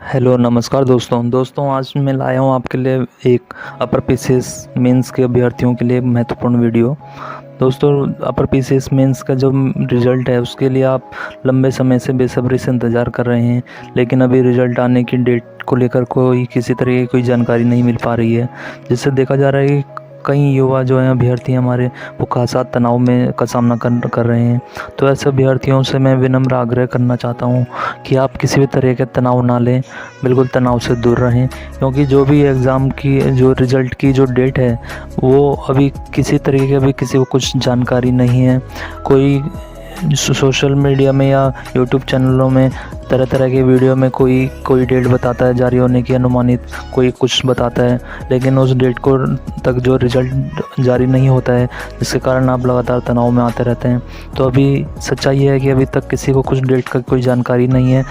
Hello नमस्कार दोस्तों आज मैं लाया हूँ आपके लिए एक अपर पीसीएस मेंस के अभ्यर्थियों के लिए एक महत्वपूर्ण वीडियो। दोस्तों अपर पीसीएस मेंस का जो रिज़ल्ट है उसके लिए आप लंबे समय से बेसब्री से इंतज़ार कर रहे हैं, लेकिन अभी रिज़ल्ट आने की डेट को लेकर कोई किसी तरह की कोई जानकारी नहीं मिल पा रही है, जिससे देखा जा रहा है कि कई युवा जो हैं अभ्यर्थी हमारे वो खासा तनाव में का सामना कर रहे हैं। तो ऐसे अभ्यर्थियों से मैं विनम्र आग्रह करना चाहता हूँ कि आप किसी भी तरह के तनाव ना लें, बिल्कुल तनाव से दूर रहें, क्योंकि जो भी एग्ज़ाम की जो रिज़ल्ट की जो डेट है वो अभी किसी तरीके की अभी किसी को कुछ जानकारी नहीं है। कोई सोशल मीडिया में या यूट्यूब चैनलों में तरह तरह के वीडियो में कोई डेट बताता है जारी होने की अनुमानित, कोई कुछ बताता है, लेकिन उस डेट को तक जो रिज़ल्ट जारी नहीं होता है, जिसके कारण आप लगातार तनाव में आते रहते हैं। तो अभी सच्चाई है कि अभी तक किसी को कुछ डेट का कोई जानकारी नहीं है।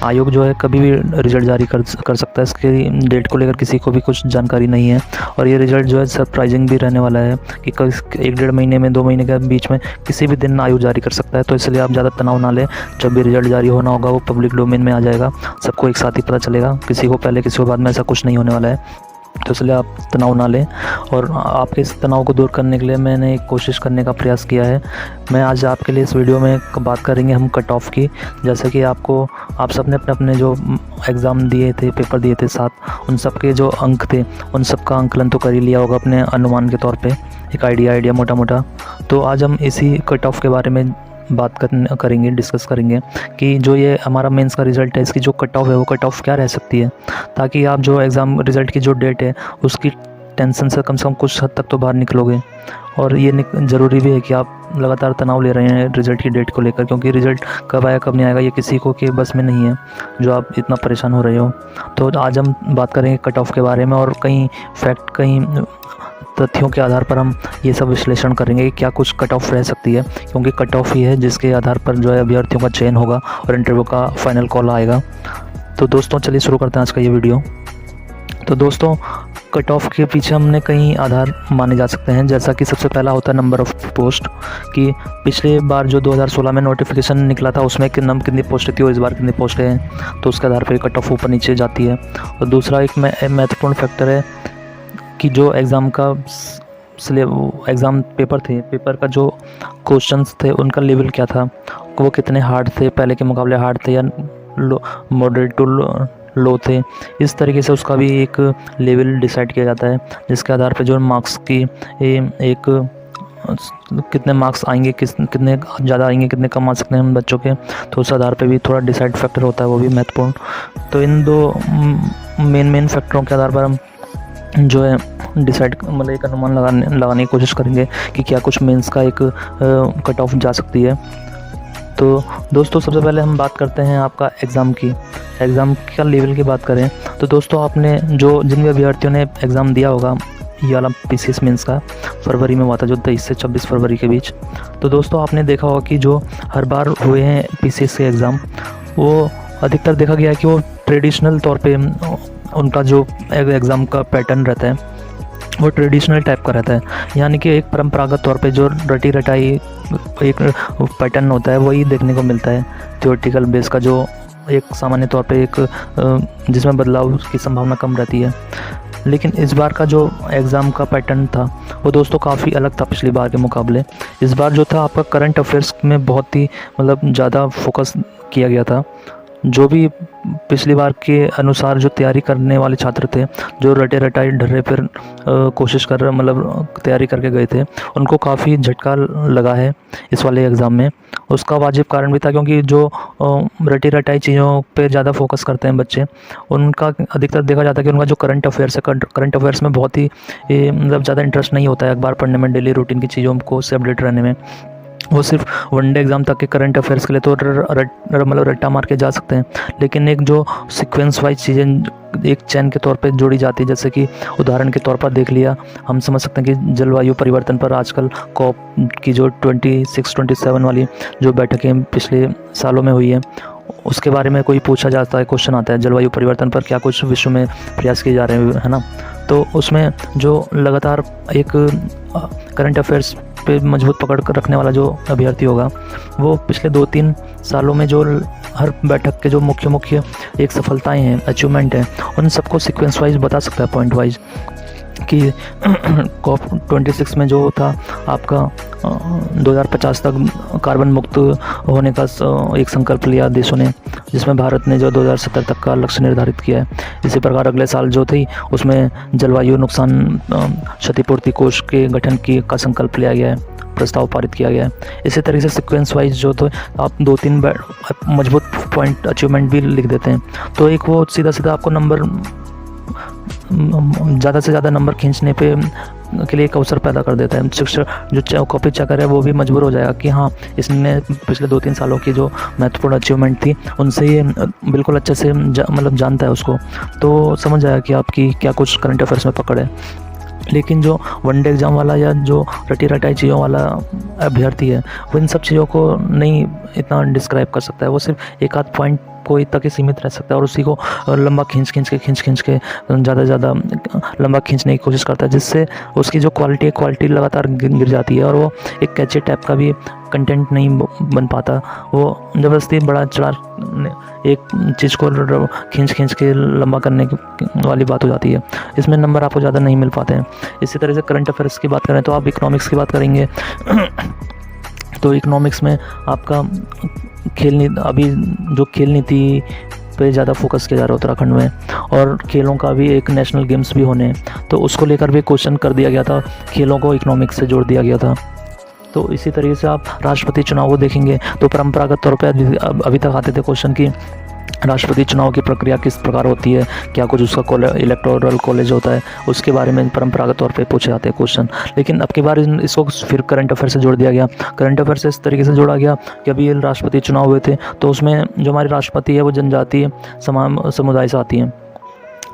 आयोग जो है कभी भी रिज़ल्ट जारी कर सकता है, इसकी डेट को लेकर किसी को भी कुछ जानकारी नहीं है। और ये रिज़ल्ट जो है सरप्राइजिंग भी रहने वाला है कि कल 1-1.5 महीने में 2 महीने के बीच में किसी भी दिन आयोग जारी कर सकता है। तो इसलिए आप ज़्यादा तनाव ना लें। जब भी रिज़ल्ट जारी होना होगा वो पब्लिक डोमेन में आ जाएगा, सबको एक साथ ही पता चलेगा, किसी को पहले किसी को बाद में ऐसा कुछ नहीं होने वाला है। तो इसलिए आप तनाव ना लें। और आपके इस तनाव को दूर करने के लिए मैंने एक कोशिश करने का प्रयास किया है। मैं आज आपके लिए इस वीडियो में बात करेंगे हम कट ऑफ की। जैसे कि आप सब ने अपने जो एग्ज़ाम दिए थे, पेपर दिए थे 7, उन सब के जो अंक थे उन सब का आंकलन तो कर ही लिया होगा अपने अनुमान के तौर पे, एक आइडिया मोटा। तो आज हम इसी कट ऑफ के बारे में बात करेंगे, डिस्कस करेंगे कि जो ये हमारा मेंस का रिज़ल्ट है इसकी जो कट ऑफ है वो कट ऑफ क्या रह सकती है, ताकि आप जो एग्ज़ाम रिज़ल्ट की जो डेट है उसकी टेंशन से कम कुछ हद तक तो बाहर निकलोगे। और ये ज़रूरी भी है कि आप लगातार तनाव ले रहे हैं रिज़ल्ट की डेट को लेकर, क्योंकि रिज़ल्ट कब आया कब नहीं आएगा ये किसी को के बस में नहीं है, जो आप इतना परेशान हो रहे हो। तो आज हम बात करेंगे कट ऑफ के बारे में और कई तथ्यों के आधार पर हम ये सब विश्लेषण करेंगे कि क्या कुछ कट ऑफ रह सकती है, क्योंकि कट ऑफ ही है जिसके आधार पर जो है अभ्यर्थियों का चयन होगा और इंटरव्यू का फाइनल कॉल आएगा। तो दोस्तों चलिए शुरू करते हैं आज का ये वीडियो। तो दोस्तों कट ऑफ के पीछे हमने कई आधार माने जा सकते हैं, जैसा कि सबसे पहला होता है नंबर ऑफ़ पोस्ट, कि पिछले बार जो 2016 में नोटिफिकेशन निकला था उसमें कितनी पोस्ट थी और इस बार कितनी पोस्टें हैं, तो उसके आधार पर कट ऑफ ऊपर नीचे जाती है। और दूसरा एक महत्वपूर्ण फैक्टर है कि जो एग्ज़ाम पेपर थे, पेपर का जो क्वेश्चंस थे उनका लेवल क्या था, वो कितने हार्ड थे, पहले के मुकाबले हार्ड थे या मॉडरेट टू लो थे। इस तरीके से उसका भी एक लेवल डिसाइड किया जाता है, जिसके आधार पे जो मार्क्स की एक कितने मार्क्स आएंगे, कितने ज़्यादा आएंगे, कितने कम आ सकते हैं हम बच्चों के, तो उस आधार पे भी थोड़ा डिसाइड फैक्टर होता है, वो भी महत्वपूर्ण। तो इन दो मेन फैक्टरों के आधार पर हम जो है डिसाइड मतलब एक अनुमान लगाने की कोशिश करेंगे कि क्या कुछ मेंस का एक कट ऑफ जा सकती है। तो दोस्तों सबसे पहले हम बात करते हैं आपका एग्ज़ाम का लेवल की बात करें तो दोस्तों आपने जिन भी अभ्यर्थियों ने एग्ज़ाम दिया होगा ये वाला पीसीएस मेंस का फरवरी में हुआ था, जो 23 से 26 फरवरी के बीच, तो दोस्तों आपने देखा होगा कि जो हर बार हुए हैं पीसीएस के एग्ज़ाम, वो अधिकतर देखा गया है कि वो ट्रेडिशनल तौर पे उनका जो एग्ज़ाम का पैटर्न रहता है वो ट्रेडिशनल टाइप का रहता है, यानी कि एक परंपरागत तौर पे जो रटी रटाई एक पैटर्न होता है वही देखने को मिलता है। थ्योरेटिकल बेस का जो एक सामान्य तौर पे एक जिसमें बदलाव की संभावना कम रहती है। लेकिन इस बार का जो एग्ज़ाम का पैटर्न था वो दोस्तों काफ़ी अलग था पिछली बार के मुकाबले। इस बार जो था आपका करंट अफेयर्स में बहुत ही ज़्यादा फोकस किया गया था। जो भी पिछली बार के अनुसार जो तैयारी करने वाले छात्र थे, जो रटे रटाई ढर्रे पर कोशिश कर रहे तैयारी करके गए थे, उनको काफ़ी झटका लगा है इस वाले एग्ज़ाम में। उसका वाजिब कारण भी था, क्योंकि जो रटी रटाई चीज़ों पे ज़्यादा फोकस करते हैं बच्चे, उनका अधिकतर देखा जाता है कि उनका जो करंट अफेयर्स में बहुत ही ज़्यादा इंटरेस्ट नहीं होता है अखबार पढ़ने में, डेली रूटीन की चीज़ों को से अपडेट रहने में। वो सिर्फ वनडे एग्ज़ाम तक के करंट अफेयर्स के लिए तो रट्टा मार के जा सकते हैं, लेकिन एक जो सीक्वेंस वाइज चीज़ें एक चैन के तौर पे जोड़ी जाती है, जैसे कि उदाहरण के तौर पर देख लिया, हम समझ सकते हैं कि जलवायु परिवर्तन पर आजकल कॉप की जो 26-27 वाली जो बैठकें पिछले सालों में हुई है, उसके बारे में कोई पूछा जाता है, क्वेश्चन आता है जलवायु परिवर्तन पर क्या कुछ विश्व में प्रयास किए जा रहे हैं, है ना। तो उसमें जो लगातार एक करंट अफेयर्स पे मजबूत पकड़ कर रखने वाला जो अभ्यर्थी होगा, वो पिछले 2-3 सालों में जो हर बैठक के जो मुख्य एक सफलताएं हैं, अचीवमेंट हैं, उन सबको सीक्वेंस वाइज बता सकता है, पॉइंट वाइज, कि COP26 में जो था आपका 2050 तक कार्बन मुक्त होने का एक संकल्प लिया देशों ने, जिसमें भारत ने जो 2070 तक का लक्ष्य निर्धारित किया है। इसी प्रकार अगले साल जो थी उसमें जलवायु नुकसान क्षतिपूर्ति कोष के गठन की का संकल्प लिया गया है, प्रस्ताव पारित किया गया है। इसी तरीके से सीक्वेंस वाइज जो तो आप 2-3 मजबूत पॉइंट अचीवमेंट भी लिख देते हैं, तो एक वो सीधा आपको नंबर, ज़्यादा से ज़्यादा नंबर खींचने पे के लिए एक अवसर पैदा कर देता है। शिक्षक जो कॉपी चेकर है वो भी मजबूर हो जाएगा कि हाँ, इसने पिछले 2-3 सालों की जो महत्वपूर्ण अचीवमेंट थी उनसे ये बिल्कुल अच्छे से मतलब जानता है उसको, तो समझ जाएगा कि आपकी क्या कुछ करंट अफेयर्स में पकड़ है। लेकिन जो वनडे एग्ज़ाम वाला या जो रटी रटाई चीज़ों वाला अभ्यर्थी है, वो इन सब चीज़ों को नहीं इतना डिस्क्राइब कर सकता है। वो सिर्फ एक आध पॉइंट को तक ही सीमित रह सकता है और उसी को लंबा खींच के ज़्यादा से ज़्यादा लंबा खींचने की कोशिश करता है, जिससे उसकी जो क्वालिटी लगातार गिर जाती है और वो एक कैची टाइप का भी कंटेंट नहीं बन पाता। वो ज़बरदस्ती बड़ा चढ़ा एक चीज़ को खींच के लंबा करने वाली बात हो जाती है, इसमें नंबर आपको ज़्यादा नहीं मिल पाते हैं। इसी तरह से करंट अफेयर्स की बात करें तो आप इकोनॉमिक्स की बात करेंगे तो इकोनॉमिक्स में आपका अभी जो खेल नीति पे ज़्यादा फोकस किया जा रहा है उत्तराखंड में, और खेलों का भी एक नेशनल गेम्स भी होने हैं, तो उसको लेकर भी क्वेश्चन कर दिया गया था, खेलों को इकोनॉमिक्स से जोड़ दिया गया था। तो इसी तरीके से आप राष्ट्रपति चुनाव को देखेंगे तो परंपरागत तौर पे अभी तक आते थे क्वेश्चन की राष्ट्रपति चुनाव की प्रक्रिया किस प्रकार होती है, क्या कुछ उसका इलेक्टोरल कॉलेज होता है, उसके बारे में परंपरागत तौर पे पूछे जाते हैं क्वेश्चन। लेकिन अब की बार इसको फिर करंट अफेयर से जोड़ दिया गया। करंट अफेयर से इस तरीके से जोड़ा गया कि अभी राष्ट्रपति चुनाव हुए थे, तो उसमें जो हमारी राष्ट्रपति है वो जनजातीय समुदाय से आती हैं,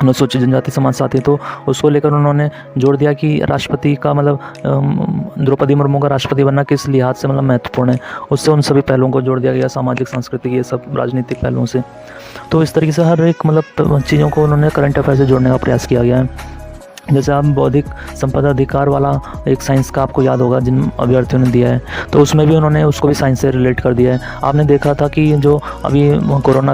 अनुसूचित जनजाति समाज से आती है, तो उसको लेकर उन्होंने जोड़ दिया कि राष्ट्रपति का मतलब द्रौपदी मुर्मू का राष्ट्रपति बनना किस लिहाज से मतलब महत्वपूर्ण है। उससे उन सभी पहलुओं को जोड़ दिया गया, सामाजिक, सांस्कृतिक, ये सब राजनीतिक पहलुओं से। तो इस तरीके से हर एक मतलब चीज़ों को उन्होंने करंट अफेयर से जोड़ने का प्रयास किया गया है। जैसे आप बौद्धिक संपदा अधिकार वाला एक साइंस का आपको याद होगा जिन अभ्यर्थियों ने दिया है, तो उसमें भी उन्होंने उसको भी साइंस से रिलेट कर दिया है। आपने देखा था कि जो अभी कोरोना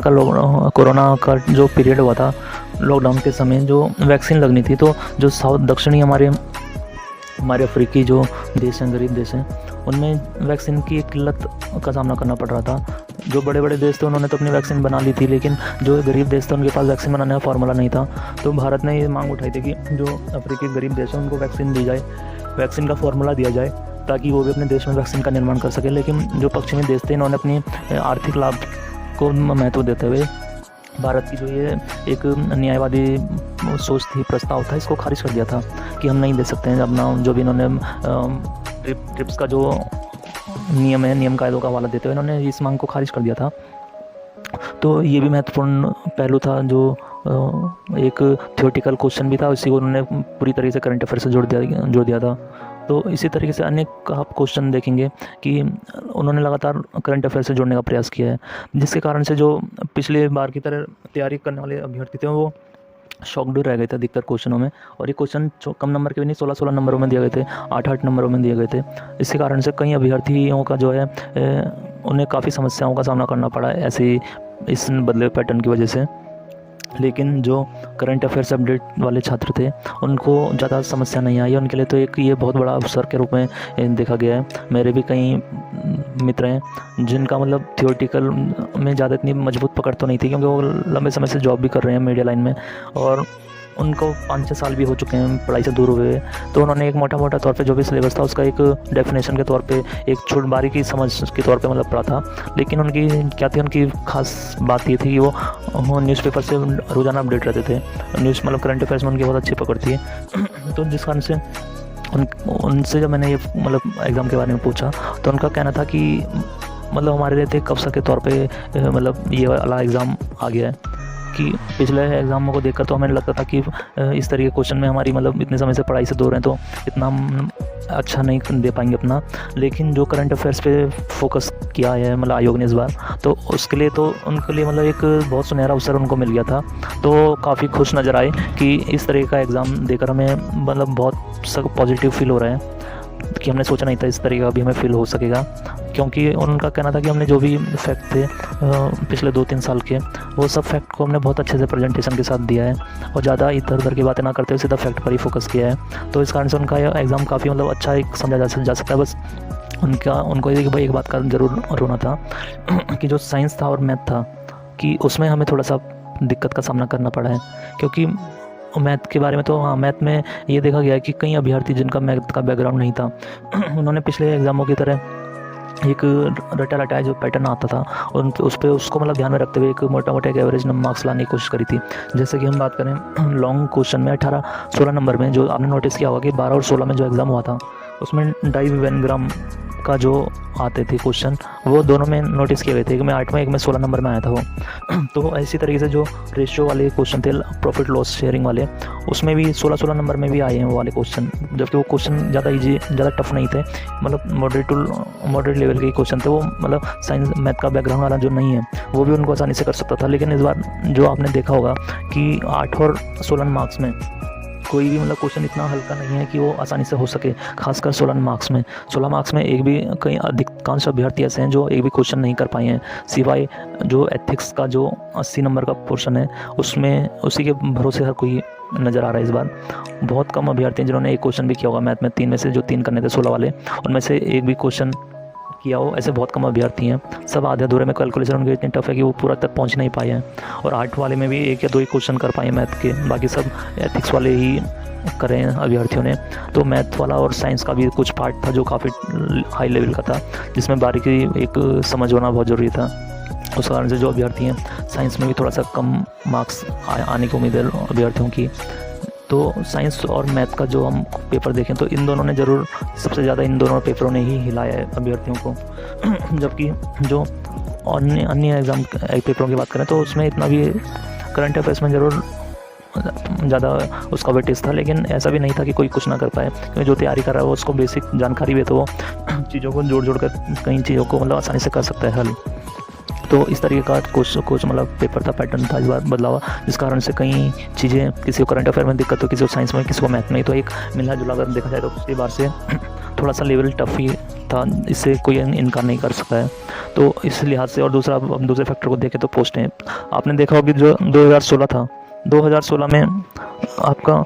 का जो पीरियड हुआ था, लॉकडाउन के समय जो वैक्सीन लगनी थी, तो जो दक्षिणी हमारे अफ्रीकी जो देश हैं, गरीब देश हैं, उनमें वैक्सीन की किल्लत का सामना करना पड़ रहा था। जो बड़े बड़े देश थे उन्होंने तो अपनी वैक्सीन बना ली थी, लेकिन जो गरीब देश थे उनके पास वैक्सीन बनाने का फार्मूला नहीं था। तो भारत ने ये मांग उठाई थी कि जो अफ्रीकी गरीब देश हैं उनको वैक्सीन दी जाए, वैक्सीन का फार्मूला दिया जाए, ताकि वो भी अपने देश में वैक्सीन का निर्माण कर सके। लेकिन जो पश्चिमी देश थे इन्होंने अपनी आर्थिक लाभ को महत्व देते हुए भारत की जो ये एक न्यायवादी सोच थी, प्रस्ताव था, इसको खारिज कर दिया था कि हम नहीं दे सकते हैं अपना, जो भी इन्होंने ट्रिप्स का जो नियम है, नियम कायदों का हवाला देते हुए इन्होंने इस मांग को खारिज कर दिया था। तो ये भी महत्वपूर्ण पहलू था, जो एक थ्योरेटिकल क्वेश्चन भी था, इसी को उन्होंने पूरी तरीके से करंट अफेयर से जोड़ दिया था। तो इसी तरीके से अनेक आप क्वेश्चन देखेंगे कि उन्होंने लगातार करंट अफेयर से जोड़ने का प्रयास किया है, जिसके कारण से जो पिछले बार की तरह तैयारी करने वाले अभ्यर्थी थे वो शॉक्ड रह गए थे अधिकतर क्वेश्चनों में। और ये क्वेश्चन कम नंबर के भी नहीं, 16-16 नंबरों में दिए गए थे, 8-8 नंबरों में दिए गए थे। इसके कारण से कई अभ्यर्थियों का जो है उन्हें काफ़ी समस्याओं का सामना करना पड़ा ऐसे इस बदले पैटर्न की वजह से। लेकिन जो करंट अफेयर्स अपडेट वाले छात्र थे उनको ज़्यादा समस्या नहीं आई, उनके लिए तो एक ये बहुत बड़ा अवसर के रूप में देखा गया है। मेरे भी कई मित्र हैं जिनका मतलब थियोरेटिकल में ज़्यादा इतनी मजबूत पकड़ तो नहीं थी, क्योंकि वो लंबे समय से जॉब भी कर रहे हैं मीडिया लाइन में, और उनको 5-6 साल भी हो चुके हैं पढ़ाई से दूर हुए। तो उन्होंने एक मोटा तौर पे जो भी सिलेबस था उसका एक डेफिनेशन के तौर पे, एक छोट बारीकी समझ के तौर पे मतलब पढ़ा था। लेकिन उनकी क्या थी, उनकी खास बात ये थी कि वो न्यूज़पेपर से रोज़ाना अपडेट रहते थे, न्यूज़ मतलब करंट अफेयर्स में उनकी बहुत अच्छी पकड़ थी। तो जिस कारण से उनसे जब मैंने ये मतलब एग्ज़ाम के बारे में पूछा तो उनका कहना था कि मतलब हमारे लिए एक अवसर के तौर पे मतलब ये वाला एग्ज़ाम आ गया है कि पिछले एग्ज़ामों को देखकर तो हमें लगता था कि इस तरह के क्वेश्चन में हमारी मतलब इतने समय से पढ़ाई से दूर हैं तो इतना हम अच्छा नहीं दे पाएंगे अपना, लेकिन जो करंट अफेयर्स पे फोकस किया है मतलब आयोग ने इस बार, तो उसके लिए तो उनके लिए मतलब एक बहुत सुनहरा अवसर उनको मिल गया था। तो काफ़ी खुश नज़र आए कि इस तरह का एग्ज़ाम देकर हमें मतलब बहुत पॉजिटिव फील हो रहा है कि हमने सोचा नहीं था इस तरीके का भी हमें फील हो सकेगा, क्योंकि उनका कहना था कि हमने जो भी फैक्ट थे पिछले 2-3 साल के, वो सब फैक्ट को हमने बहुत अच्छे से प्रेजेंटेशन के साथ दिया है और ज़्यादा इधर उधर की बातें ना करते हुए सीधा फैक्ट पर ही फोकस किया है। तो इस कारण से उनका एग्ज़ाम काफ़ी मतलब अच्छा एक समझा जा सकता है। बस उनको एक बात का ज़रूर रोना था कि जो साइंस था और मैथ था कि उसमें हमें थोड़ा सा दिक्कत का सामना करना पड़ा है, क्योंकि मैथ के बारे में तो हाँ, मैथ में ये देखा गया है कि कई अभ्यर्थी जिनका मैथ का बैकग्राउंड नहीं था उन्होंने पिछले एग्ज़ामों की तरह एक रटा जो पैटर्न आता था उसको मतलब ध्यान में रखते हुए एक मोटा एक एवरेज मार्क्स लाने की कोशिश करी थी। जैसे कि हम बात करें लॉन्ग क्वेश्चन में 18-16 नंबर में जो आपने नोटिस किया होगा कि 12 और 16 में जो एग्ज़ाम हुआ था उसमें डाई वेन ग्राम का जो आते थे क्वेश्चन वो दोनों में नोटिस किए गए थे, एक में 8 में एक में 16 नंबर में आया था वो। तो इसी तरीके से जो रेशियो वाले क्वेश्चन थे प्रॉफिट लॉस शेयरिंग वाले, उसमें भी 16 नंबर में भी आए हैं वो वाले क्वेश्चन, जबकि वो क्वेश्चन ज़्यादा ईजी ज़्यादा टफ नहीं थे, मतलब मॉडरेट लेवल के क्वेश्चन थे वो, मतलब साइंस मैथ का बैकग्राउंड वाला जो नहीं है वो भी उनको आसानी से कर सकता था। लेकिन इस बार जो आपने देखा होगा कि 8 और 16 मार्क्स में कोई भी मतलब क्वेश्चन इतना हल्का नहीं है कि वो आसानी से हो सके, खासकर 16 मार्क्स में। 16 मार्क्स में एक भी कई अधिकांश अभ्यर्थी ऐसे हैं जो एक भी क्वेश्चन नहीं कर पाए हैं, सिवाय जो एथिक्स का जो 80 नंबर का पोर्शन है उसमें उसी के भरोसे हर कोई नज़र आ रहा है। इस बार बहुत कम अभ्यर्थी हैं जिन्होंने एक क्वेश्चन भी किया होगा मैथ में, 3 में से जो 3 करने थे 16 वाले उनमें से एक भी क्वेश्चन किया हो, ऐसे बहुत कम अभ्यर्थी हैं। सब आधे अधूरे में कैलकुलेशन उनके इतनी टफ है कि वो पूरा तक पहुंच नहीं पाए हैं, और 8 वाले में भी 1 या 2 ही क्वेश्चन कर पाए मैथ के, बाकी सब एथिक्स वाले ही करें अभ्यर्थियों ने। तो मैथ वाला और साइंस का भी कुछ पार्ट था जो काफ़ी हाई लेवल का था, जिसमें बारीकी एक समझ होना बहुत ज़रूरी था। उस कारण से जो अभ्यर्थी हैं साइंस में भी थोड़ा सा कम मार्क्स आने की उम्मीद है अभ्यर्थियों की। तो साइंस और मैथ का जो हम पेपर देखें तो इन दोनों ने ज़रूर सबसे ज़्यादा इन दोनों पेपरों ने ही हिलाया है अभ्यर्थियों को। जबकि जो अन्य एग्ज़ाम पेपरों की बात करें तो उसमें इतना भी करंट अफेयर्स में ज़रूर ज़्यादा उसका वेटेज था, लेकिन ऐसा भी नहीं था कि कोई कुछ ना कर पाए, क्योंकि जो तैयारी कर रहा है वो उसको बेसिक जानकारी भी है तो वो चीज़ों को जोड़ कर कई चीज़ों को मतलब आसानी से कर सकता है हल। तो इस तरीके का कुछ मतलब पेपर था, पैटर्न था इस बार बदलावा, जिस कारण से कई चीज़ें किसी को करंट अफेयर में दिक्कत हो, किसी को साइंस में, किसी को मैथ में, तो एक मिला जुला कर देखा जाए तो पिछली बार से थोड़ा सा लेवल टफ ही था, इससे कोई इनकार नहीं कर सकता है। तो इस लिहाज से और दूसरे फैक्टर को देखें तो पोस्टें आपने देखा होगी जो 2016 था, 2016 में आपका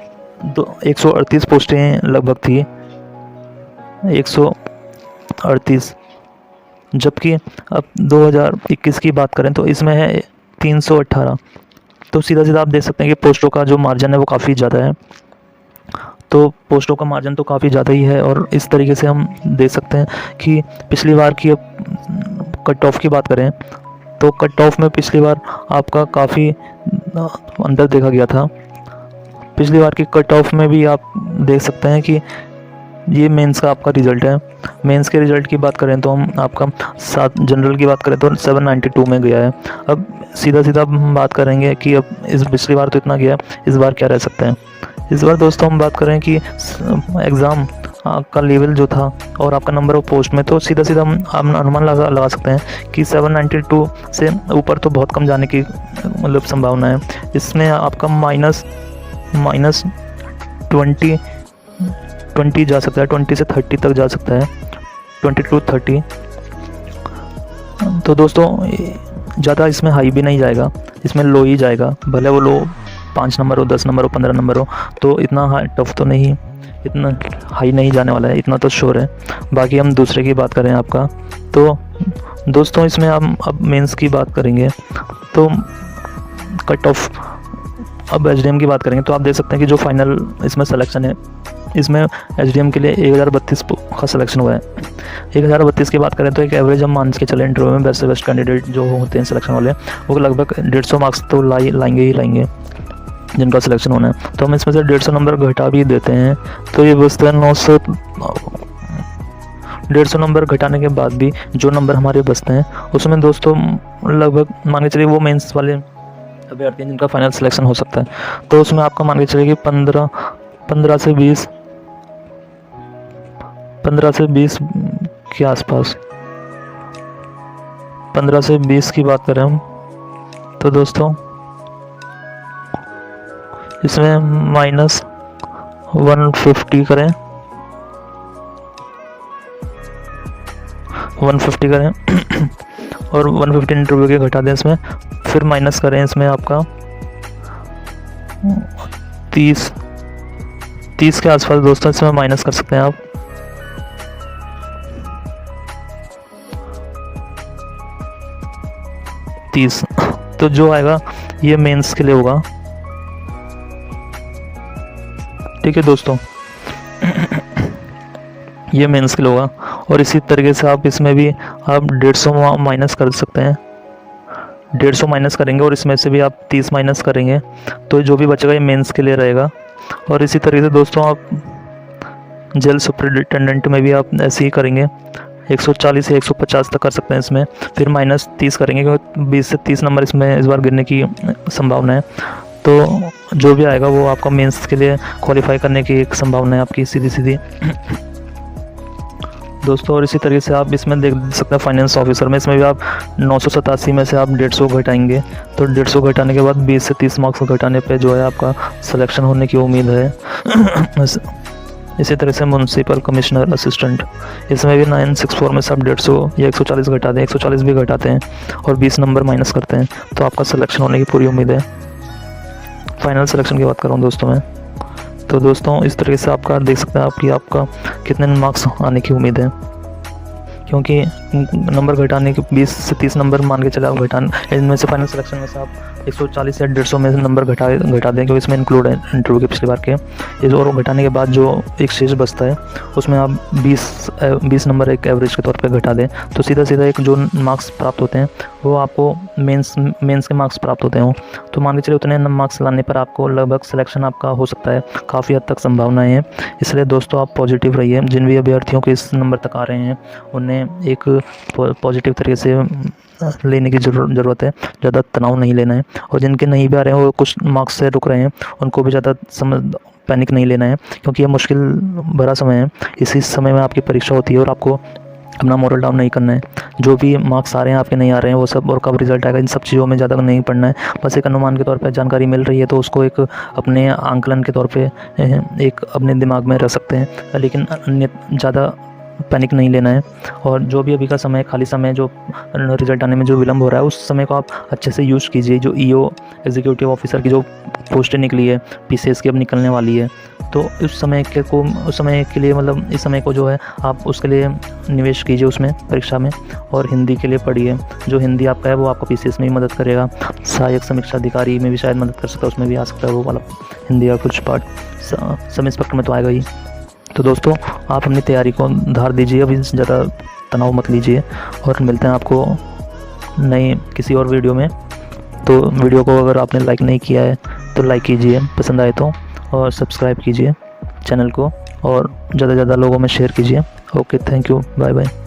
138 पोस्टें लगभग थी, 138, जबकि अब 2021 की बात करें तो इसमें है 318। तो सीधा आप देख सकते हैं कि पोस्टों का जो मार्जिन है वो काफ़ी ज़्यादा है, तो पोस्टों का मार्जिन तो काफ़ी ज़्यादा ही है। और इस तरीके से हम देख सकते हैं कि पिछली बार की अब कट ऑफ की बात करें तो कट ऑफ में पिछली बार आपका काफ़ी अंतर देखा गया था। पिछली बार की कट ऑफ में भी आप देख सकते हैं कि ये मेंस का आपका रिज़ल्ट है। मेंस के रिज़ल्ट की बात करें तो हम आपका 7 जनरल की बात करें तो 792 में गया है। अब सीधा हम बात करेंगे कि अब इस पिछली बार तो इतना गया, इस बार क्या रह सकता है। इस बार दोस्तों हम बात करें कि एग्ज़ाम का लेवल जो था और आपका नंबर ऑफ पोस्ट में, तो सीधा हम अनुमान लगा सकते हैं कि 792 से ऊपर तो बहुत कम जाने की मतलब संभावना है। इसमें आपका माइनस 20 जा सकता है, 20 से 30 तक जा सकता है, 20 to 30। तो दोस्तों ज़्यादा इसमें हाई भी नहीं जाएगा, इसमें लो ही जाएगा, भले वो लो 5 नंबर हो, 10 नंबर हो, 15 नंबर हो, तो इतना टफ तो नहीं, इतना हाई नहीं जाने वाला है, इतना तो श्योर है। बाकी हम दूसरे की बात करें आपका, तो दोस्तों इसमें हम अब मेंस की बात करेंगे तो कट ऑफ, अब एचडीएम की बात करेंगे तो आप देख सकते हैं कि जो फाइनल इसमें सिलेक्शन है, इसमें एचडीएम के लिए 1032 का सिलेक्शन हुआ है। 1032 की बात करें तो एक एवरेज हम मान के चले इंटरव्यू में बेस्ट से बेस्ट कैंडिडेट जो होते हैं सिलेक्शन वाले, वो लगभग 150 मार्क्स तो लाएंगे जिनका सिलेक्शन होना है। तो हम इसमें से 150 नंबर घटा भी देते हैं तो ये बचते हैं 900। 150 नंबर घटाने के बाद भी जो नंबर हमारे बचते हैं उसमें दोस्तों लगभग मान के चलिए वो मेंस वाले अभ्यर्थी हैं जिनका फाइनल सिलेक्शन हो सकता है। तो उसमें आपका मान के चलिए कि 15 से 20 के आसपास, 15 से 20 की बात करें हम तो दोस्तों इसमें -150 करें, 150 करें और 150 इंटरव्यू के घटा दें इसमें, फिर माइनस करें इसमें आपका 30 के आसपास दोस्तों इसमें माइनस कर सकते हैं आप। तो जो आएगा ये मेंस के लिए होगा। ठीक है दोस्तों, ये मेंस के लिए होगा। और इसी तरीके से आप इसमें भी आप 150 माइनस कर सकते हैं, 150 माइनस करेंगे और इसमें से भी आप 30 माइनस करेंगे, तो जो भी बचेगा ये मेंस के लिए रहेगा। और इसी तरीके से दोस्तों आप जेल सुपरिटेंडेंट में भी आप ऐसे ही करेंगे, 140 से 150 तक कर सकते हैं इसमें, फिर -30 करेंगे क्योंकि 20 से 30 नंबर इसमें इस बार गिरने की संभावना है। तो जो भी आएगा वो आपका मेंस के लिए क्वालिफाई करने की एक संभावना है आपकी सीधी दोस्तों। और इसी तरीके से आप इसमें देख सकते हैं फाइनेंस ऑफिसर में, इसमें भी आप 987 में से आप 150 घटाएंगे, तो 150 घटाने के बाद 20 से 30 मार्क्स घटाने पे जो है आपका सिलेक्शन होने की उम्मीद है। इसी तरह से म्यूनसिपल कमिश्नर असिस्टेंट, इसमें भी 964 में से आप 150 या 140 घटा दें, 140 भी घटाते हैं और 20 नंबर माइनस करते हैं, तो आपका सिलेक्शन होने की पूरी उम्मीद है। फाइनल सिलेक्शन की बात कर रहा हूँ दोस्तों मैं। तो दोस्तों इस तरीके से आपका देख सकते हैं कि आपका कितने मार्क्स आने की उम्मीद है, क्योंकि नंबर घटाने के 20 से 30 नंबर मान के चले आप घटाने, इनमें से फाइनल सिलेक्शन में से आप 140 या 150 में से नंबर घटा दें, क्योंकि इसमें इंक्लूड है इंटरव्यू के पिछली बार के इस, और घटाने के बाद जो एक शेष बचता है उसमें आप 20 नंबर एक एवरेज के तौर पे घटा दें, तो सीधा एक जो मार्क्स प्राप्त होते हैं वो आपको मेंस के मार्क्स प्राप्त होते हों। तो मान के चलिए उतने मार्क्स लाने पर आपको लगभग सिलेक्शन आपका हो सकता है, काफ़ी हद तक संभावनाएं हैं। इसलिए दोस्तों आप पॉजिटिव रहिए, जिन भी अभ्यर्थियों के इस नंबर तक आ रहे हैं उन्हें एक पॉजिटिव तरीके से लेने की ज़रूरत है, ज़्यादा तनाव नहीं लेना है। और जिनके नहीं भी आ रहे हैं वो कुछ मार्क्स से रुक रहे हैं, उनको भी ज़्यादा पैनिक नहीं लेना है, क्योंकि ये मुश्किल भरा समय है। इसी समय में आपकी परीक्षा होती है और आपको अपना मोरल डाउन नहीं करना है। जो भी मार्क्स आ रहे हैं आपके नहीं आ रहे हैं वो सब, और कब रिजल्ट आएगा, इन सब चीज़ों में ज़्यादा नहीं पढ़ना है। बस एक अनुमान के तौर पे जानकारी मिल रही है तो उसको एक अपने आंकलन के तौर पे एक अपने दिमाग में रख सकते हैं, लेकिन अन्य ज़्यादा पैनिक नहीं लेना है। और जो भी अभी का समय, खाली समय जो रिजल्ट आने में जो विलम्ब हो रहा है, उस समय को आप अच्छे से यूज़ कीजिए। जो ईओ एग्जीक्यूटिव ऑफिसर की जो पोस्टें निकली है, पीसीएस की अब निकलने वाली है, तो उस समय के लिए मतलब इस समय को जो है आप उसके लिए निवेश कीजिए उसमें, परीक्षा में। और हिंदी के लिए पढ़िए, जो हिंदी आपका है वो आपको पीसीएस में ही मदद करेगा। सहायक समीक्षा अधिकारी में भी शायद मदद कर सकता है, उसमें भी आ सकता है वो वाला हिंदी का कुछ पार्ट, सब इंस्पेक्टर में तो आएगा ही। तो दोस्तों आप अपनी तैयारी को धार दीजिए, अभी ज़्यादा तनाव मत लीजिए, और मिलते हैं आपको नई किसी और वीडियो में। तो वीडियो को अगर आपने लाइक नहीं किया है तो लाइक कीजिए, पसंद आए तो, और सब्सक्राइब कीजिए चैनल को, और ज़्यादा से ज़्यादा लोगों में शेयर कीजिए। Okay, thank you, bye bye.